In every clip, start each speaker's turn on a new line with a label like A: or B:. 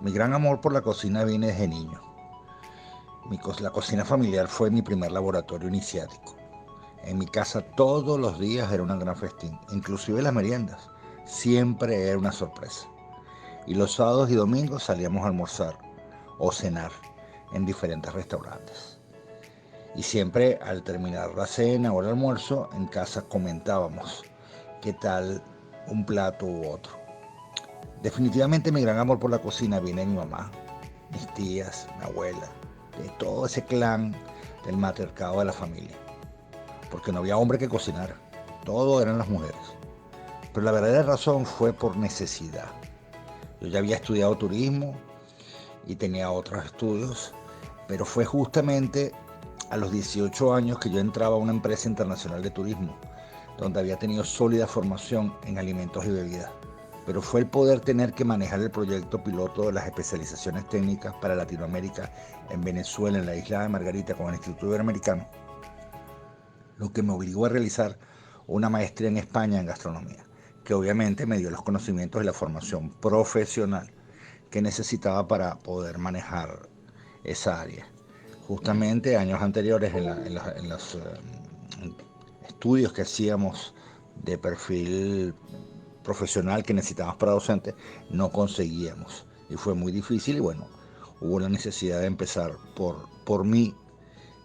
A: Mi gran amor por la cocina viene desde niño. La cocina familiar fue mi primer laboratorio iniciático. En mi casa todos los días era un gran festín, inclusive las meriendas. Siempre era una sorpresa. Y los sábados y domingos salíamos a almorzar o cenar en diferentes restaurantes. Y siempre al terminar la cena o el almuerzo, en casa comentábamos qué tal un plato u otro. Definitivamente mi gran amor por la cocina viene de mi mamá, mis tías, mi abuela, de todo ese clan del matriarcado de la familia. Porque no había hombre que cocinara, todo eran las mujeres. Pero la verdadera razón fue por necesidad. Yo ya había estudiado turismo y tenía otros estudios, pero fue justamente a los 18 años que yo entraba a una empresa internacional de turismo, donde había tenido sólida formación en alimentos y bebidas. Pero fue el poder tener que manejar el proyecto piloto de las especializaciones técnicas para Latinoamérica en Venezuela, en la isla de Margarita, con el Instituto Iberoamericano, lo que me obligó a realizar una maestría en España en gastronomía, que obviamente me dio los conocimientos y la formación profesional que necesitaba para poder manejar esa área. Justamente años anteriores en los estudios que hacíamos de perfil profesional que necesitábamos para docentes, no conseguíamos. Y fue muy difícil y bueno, hubo la necesidad de empezar por mí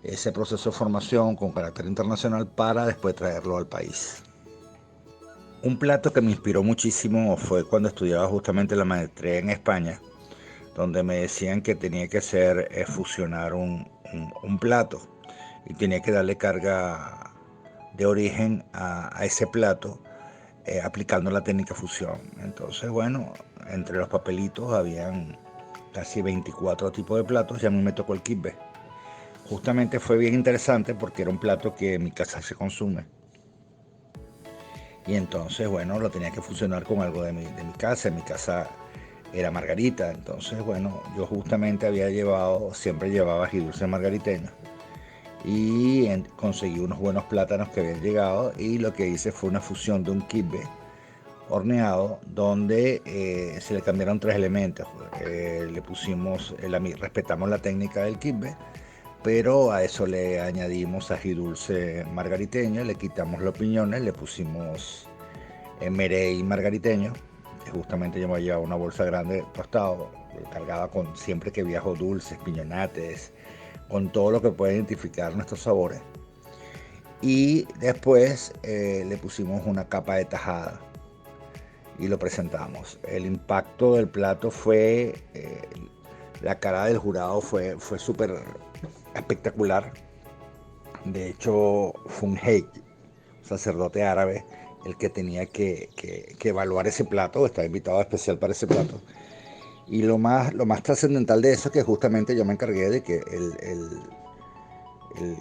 A: ese proceso de formación con carácter internacional para después traerlo al país. Un plato que me inspiró muchísimo fue cuando estudiaba justamente la maestría en España, donde me decían que tenía que hacer fusionar un plato y tenía que darle carga de origen a ese plato aplicando la técnica fusión. Entonces, bueno, entre los papelitos habían casi 24 tipos de platos y a mí me tocó el kibbe. Justamente fue bien interesante porque era un plato que en mi casa se consume. Y entonces, bueno, lo tenía que fusionar con algo de mi casa. En mi casa era margarita. Entonces, bueno, yo justamente siempre llevaba ají dulce margariteño. Y conseguí unos buenos plátanos que habían llegado. Y lo que hice fue una fusión de un kibbe horneado donde se le cambiaron tres elementos. Le pusimos, respetamos la técnica del kibbe, pero a eso le añadimos ají dulce margariteño, le quitamos los piñones, le pusimos merey margariteño, que justamente yo me llevaba una bolsa grande tostado, cargada con siempre que viajo dulces, piñonates, con todo lo que puede identificar nuestros sabores. Y después le pusimos una capa de tajada y lo presentamos. El impacto del plato fue, la cara del jurado fue súper espectacular. De hecho, fue un sheik, un sacerdote árabe, el que tenía que evaluar ese plato, estaba invitado especial para ese plato. Y lo más trascendental de eso es que justamente yo me encargué de que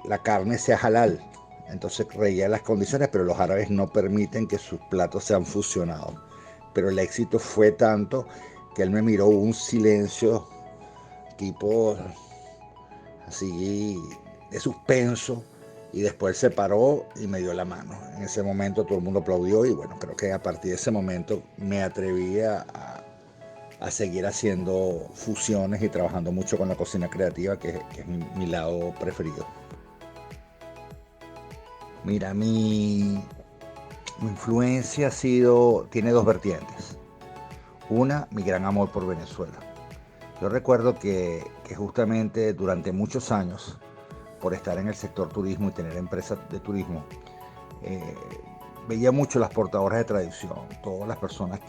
A: la carne sea halal. Entonces reía las condiciones, pero los árabes no permiten que sus platos sean fusionados. Pero el éxito fue tanto que él me miró, un silencio tipo así de suspenso, y después se paró y me dio la mano. En ese momento todo el mundo aplaudió y bueno, creo que a partir de ese momento me atreví a seguir haciendo fusiones y trabajando mucho con la cocina creativa, que es mi lado preferido. Mira, mi influencia tiene dos vertientes. Una, mi gran amor por Venezuela. Yo recuerdo que justamente durante muchos años, por estar en el sector turismo y tener empresas de turismo, eh, veía mucho las portadoras de tradición, todas las personas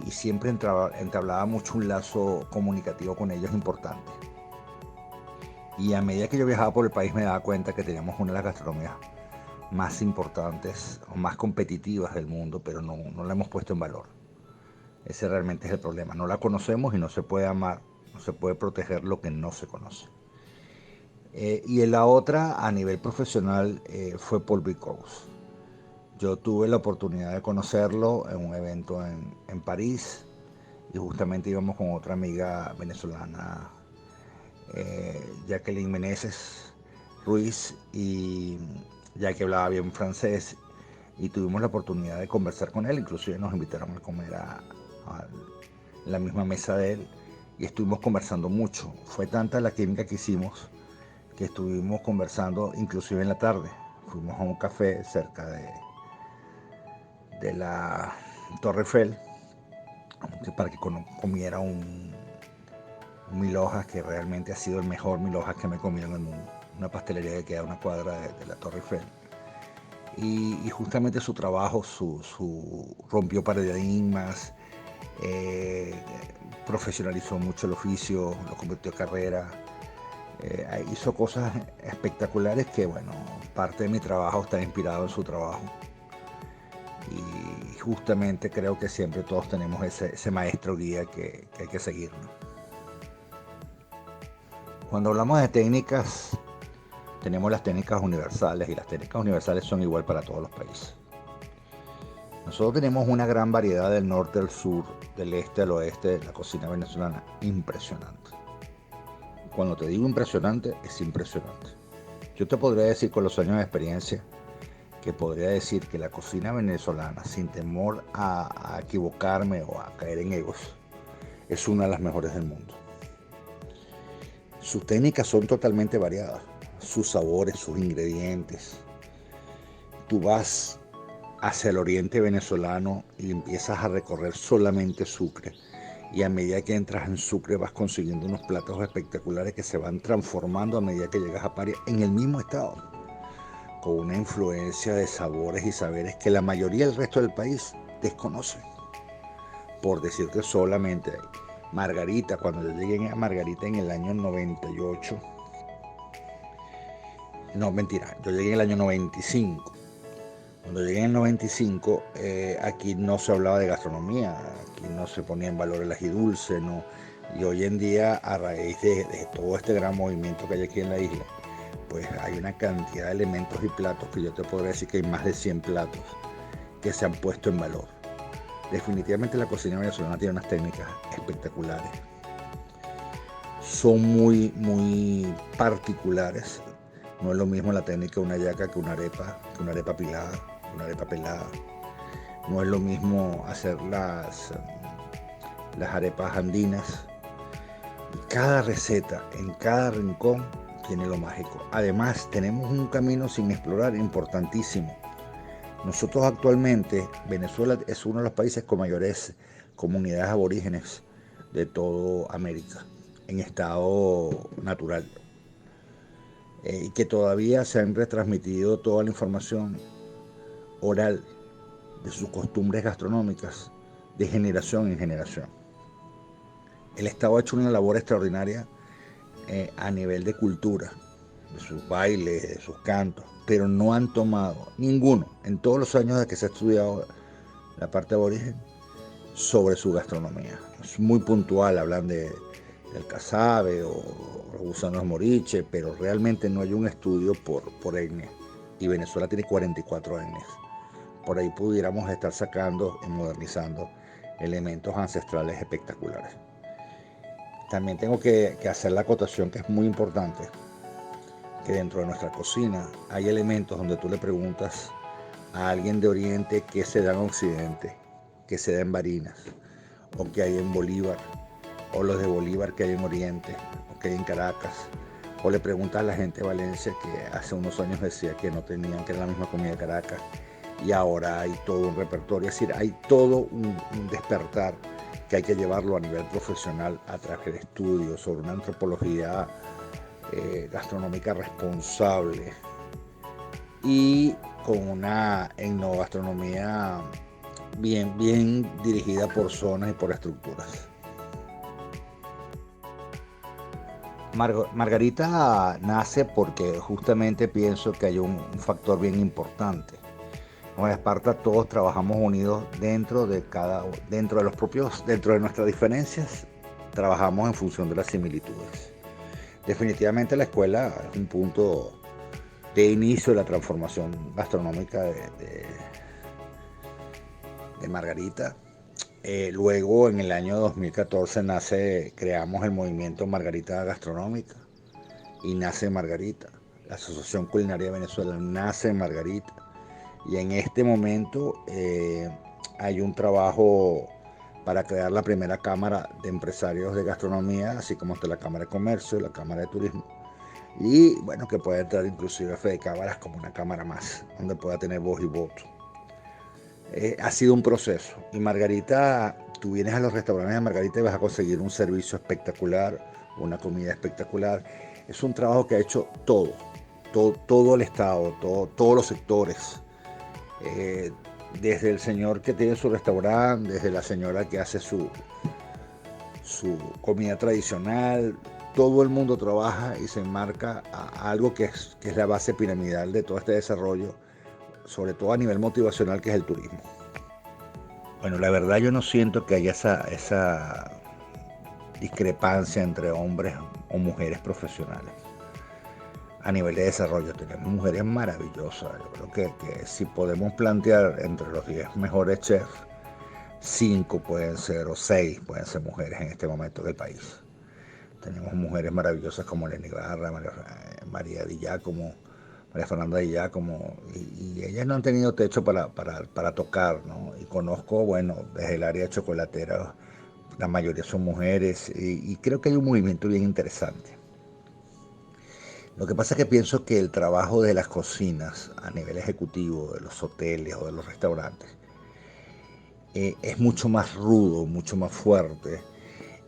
A: y siempre entablaba mucho un lazo comunicativo con ellos importante. Y a medida que yo viajaba por el país me daba cuenta que teníamos una de las gastronomías más importantes o más competitivas del mundo, pero no la hemos puesto en valor. Ese realmente es el problema. No la conocemos y no se puede amar, no se puede proteger lo que no se conoce. Y en la otra, a nivel profesional, fue Paul Bocuse. Yo tuve la oportunidad de conocerlo en un evento en París y justamente íbamos con otra amiga venezolana, Jacqueline Meneses Ruiz, y ya que hablaba bien francés, y tuvimos la oportunidad de conversar con él, inclusive nos invitaron a comer a la misma mesa de él, y estuvimos conversando mucho. Fue tanta la química que hicimos que estuvimos conversando inclusive en la tarde. Fuimos a un café cerca de la Torre Eiffel para que comiera un mil hojas que realmente ha sido el mejor mil hojas que me he comido en el mundo. Una pastelería que queda a una cuadra de la Torre Eiffel. Y justamente su trabajo, su rompió paradigmas, eh, profesionalizó mucho el oficio, lo convirtió en carrera, hizo cosas espectaculares que, bueno, parte de mi trabajo está inspirado en su trabajo. Y justamente creo que siempre todos tenemos ese maestro guía que hay que seguir, ¿no? Cuando hablamos de técnicas, tenemos las técnicas universales, y las técnicas universales son igual para todos los países. Nosotros tenemos una gran variedad del norte al sur, del este al oeste de la cocina venezolana, impresionante. Cuando te digo impresionante, es impresionante. Yo te podría decir con los años de experiencia que podría decir que la cocina venezolana, sin temor a equivocarme o a caer en egos, es una de las mejores del mundo. Sus técnicas son totalmente variadas, sus sabores, sus ingredientes. Tú vas hacia el oriente venezolano y empiezas a recorrer solamente Sucre. Y a medida que entras en Sucre vas consiguiendo unos platos espectaculares que se van transformando a medida que llegas a Paria en el mismo estado, con una influencia de sabores y saberes que la mayoría del resto del país desconoce. Por decirte solamente, Margarita, cuando yo llegué a Margarita en el año 98, no, mentira, yo llegué en el año 95. Cuando llegué en el 95, aquí no se hablaba de gastronomía, aquí no se ponía en valor el ají dulce, no. Y hoy en día, a raíz de todo este gran movimiento que hay aquí en la isla, pues hay una cantidad de elementos y platos que yo te podría decir que hay más de 100 platos que se han puesto en valor. Definitivamente la cocina venezolana tiene unas técnicas espectaculares. Son muy particulares. No es lo mismo la técnica de una yaca que una arepa pilada, una arepa pelada. No es lo mismo hacer las arepas andinas. Cada receta, en cada rincón, tiene lo mágico. Además, tenemos un camino sin explorar importantísimo. Nosotros actualmente, Venezuela es uno de los países con mayores comunidades aborígenes de toda América, en estado natural. Y que todavía se han retransmitido toda la información oral de sus costumbres gastronómicas de generación en generación. El Estado ha hecho una labor extraordinaria a nivel de cultura, de sus bailes, de sus cantos, pero no han tomado ninguno, en todos los años de que se ha estudiado la parte aborigen, sobre su gastronomía. Es muy puntual, hablan del casabe o los gusanos moriche, pero realmente no hay un estudio por etnia. Y Venezuela tiene 44 etnias. Por ahí pudiéramos estar sacando y modernizando elementos ancestrales espectaculares. También tengo que hacer la acotación que es muy importante, que dentro de nuestra cocina hay elementos donde tú le preguntas a alguien de Oriente qué se da en Occidente, qué se da en Barinas, o qué hay en Bolívar, o los de Bolívar que hay en Oriente, o que hay en Caracas, o le preguntas a la gente de Valencia que hace unos años decía que no tenían, que era la misma comida de Caracas, y ahora hay todo un repertorio, es decir, hay todo un despertar que hay que llevarlo a nivel profesional a través de estudios sobre una antropología gastronómica responsable y con una etnogastronomía bien dirigida por zonas y por estructuras. Margarita nace porque justamente pienso que hay un factor bien importante. En Esparta todos trabajamos unidos dentro de nuestras diferencias, trabajamos en función de las similitudes. Definitivamente la escuela es un punto de inicio de la transformación gastronómica de Margarita. Luego, en el año 2014, creamos el movimiento Margarita Gastronómica y nace Margarita. La Asociación Culinaria de Venezuela nace en Margarita. Y en este momento hay un trabajo para crear la primera cámara de empresarios de gastronomía, así como está la Cámara de Comercio, la Cámara de Turismo. Y bueno, que puede entrar inclusive Fede Cámaras como una cámara más, donde pueda tener voz y voto. Ha sido un proceso. Y Margarita, tú vienes a los restaurantes de Margarita y vas a conseguir un servicio espectacular, una comida espectacular. Es un trabajo que ha hecho todo el Estado, todos los sectores. Eh, Desde el señor que tiene su restaurante, desde la señora que hace su comida tradicional, todo el mundo trabaja y se enmarca a algo que es la base piramidal de todo este desarrollo, sobre todo a nivel motivacional, que es el turismo. Bueno, la verdad yo no siento que haya esa discrepancia entre hombres o mujeres profesionales. A nivel de desarrollo tenemos mujeres maravillosas. Yo creo que si podemos plantear entre los 10 mejores chefs, 5 pueden ser o 6 pueden ser mujeres en este momento del país. Tenemos mujeres maravillosas como Lenny Barra, María Di Giacomo, María Fernanda Di Giacomo, y ellas no han tenido techo para tocar, ¿no? Y conozco, bueno, desde el área chocolatera, la mayoría son mujeres, y creo que hay un movimiento bien interesante. Lo que pasa es que pienso que el trabajo de las cocinas a nivel ejecutivo, de los hoteles o de los restaurantes, es mucho más rudo, mucho más fuerte.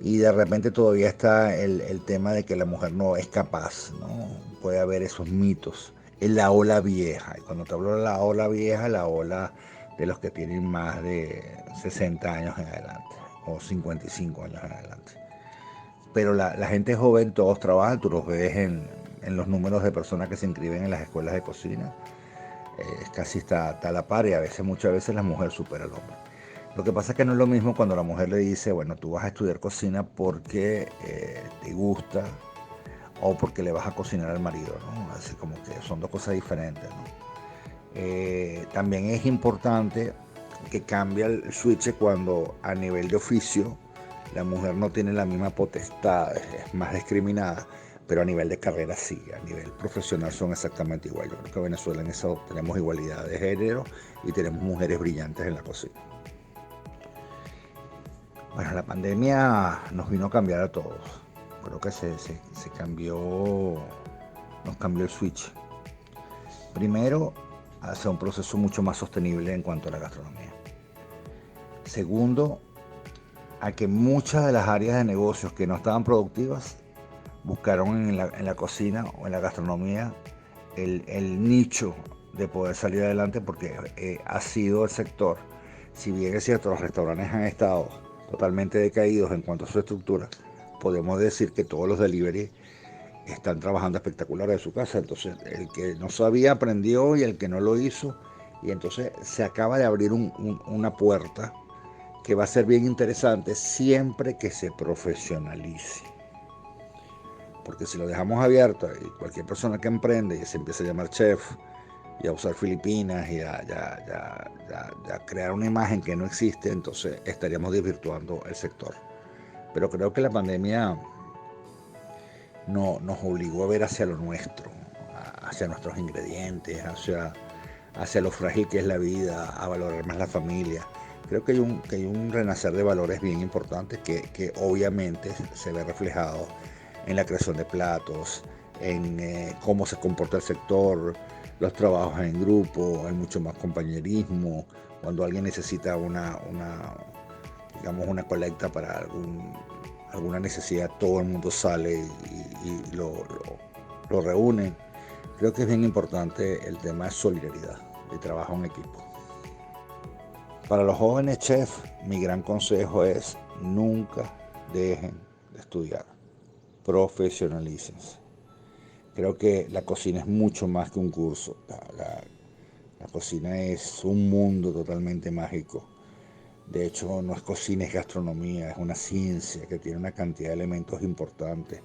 A: Y de repente todavía está el tema de que la mujer no es capaz, ¿no? Puede haber esos mitos. Es la ola vieja. Y cuando te hablo de la ola vieja, la ola de los que tienen más de 60 años en adelante o 55 años en adelante. Pero la gente joven, todos trabajan, tú los ves en los números de personas que se inscriben en las escuelas de cocina. Casi está a la par, y muchas veces la mujer supera al hombre. Lo que pasa es que no es lo mismo cuando la mujer le dice, bueno, tú vas a estudiar cocina porque te gusta o porque le vas a cocinar al marido, ¿no? Así como que son dos cosas diferentes, ¿no? También es importante que cambie el switch cuando a nivel de oficio la mujer no tiene la misma potestad, es más discriminada, pero a nivel de carrera sí, a nivel profesional son exactamente igual. Yo creo que en Venezuela en eso tenemos igualdad de género y tenemos mujeres brillantes en la cocina. Bueno, la pandemia nos vino a cambiar a todos. Creo que se cambió, nos cambió el switch. Primero, hacia un proceso mucho más sostenible en cuanto a la gastronomía. Segundo, a que muchas de las áreas de negocios que no estaban productivas buscaron en la cocina o en la gastronomía el nicho de poder salir adelante, porque ha sido el sector, si bien es cierto, los restaurantes han estado totalmente decaídos en cuanto a su estructura, podemos decir que todos los delivery están trabajando espectacular en su casa. Entonces el que no sabía aprendió, y el que no lo hizo, y entonces se acaba de abrir una puerta que va a ser bien interesante siempre que se profesionalice. Porque si lo dejamos abierto y cualquier persona que emprende y se empieza a llamar chef y a usar Filipinas y a crear una imagen que no existe, entonces estaríamos desvirtuando el sector. Pero creo que la pandemia nos obligó a ver hacia lo nuestro, hacia nuestros ingredientes, hacia lo frágil que es la vida, a valorar más la familia. Creo que hay un renacer de valores bien importantes que obviamente se ve reflejado en la creación de platos, en cómo se comporta el sector, los trabajos en grupo, hay mucho más compañerismo. Cuando alguien necesita digamos, una colecta para alguna necesidad, todo el mundo sale y lo reúne. Creo que es bien importante el tema de solidaridad y trabajo en equipo. Para los jóvenes chefs, mi gran consejo es: nunca dejen de estudiar, profesionalícense. Creo que la cocina es mucho más que un curso. La cocina es un mundo totalmente mágico. De hecho, no es cocina, es gastronomía, es una ciencia que tiene una cantidad de elementos importantes.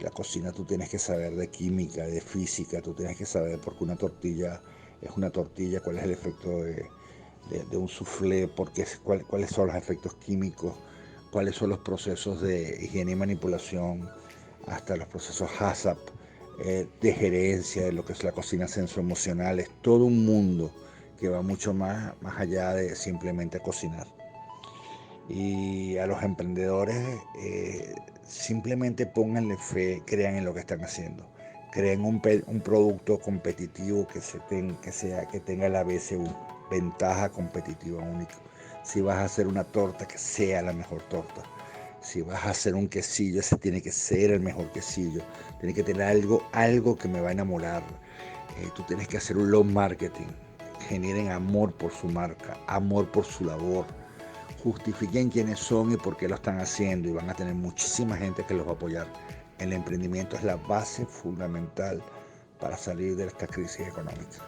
A: La cocina, tú tienes que saber de química, de física, tú tienes que saber por qué una tortilla es una tortilla, cuál es el efecto de un soufflé, cuáles son los efectos químicos, cuáles son los procesos de higiene y manipulación, hasta los procesos HACCP, de gerencia, de lo que es la cocina sensoemocional. Es todo un mundo que va mucho más allá de simplemente cocinar. Y a los emprendedores simplemente pónganle fe, crean en lo que están haciendo. Creen un producto competitivo que tenga a la vez una ventaja competitiva única. Si vas a hacer una torta, que sea la mejor torta. Si vas a hacer un quesillo, ese tiene que ser el mejor quesillo. Tiene que tener algo que me va a enamorar. Tú tienes que hacer un low marketing. Generen amor por su marca, amor por su labor. Justifiquen quiénes son y por qué lo están haciendo, y van a tener muchísima gente que los va a apoyar. El emprendimiento es la base fundamental para salir de esta crisis económica.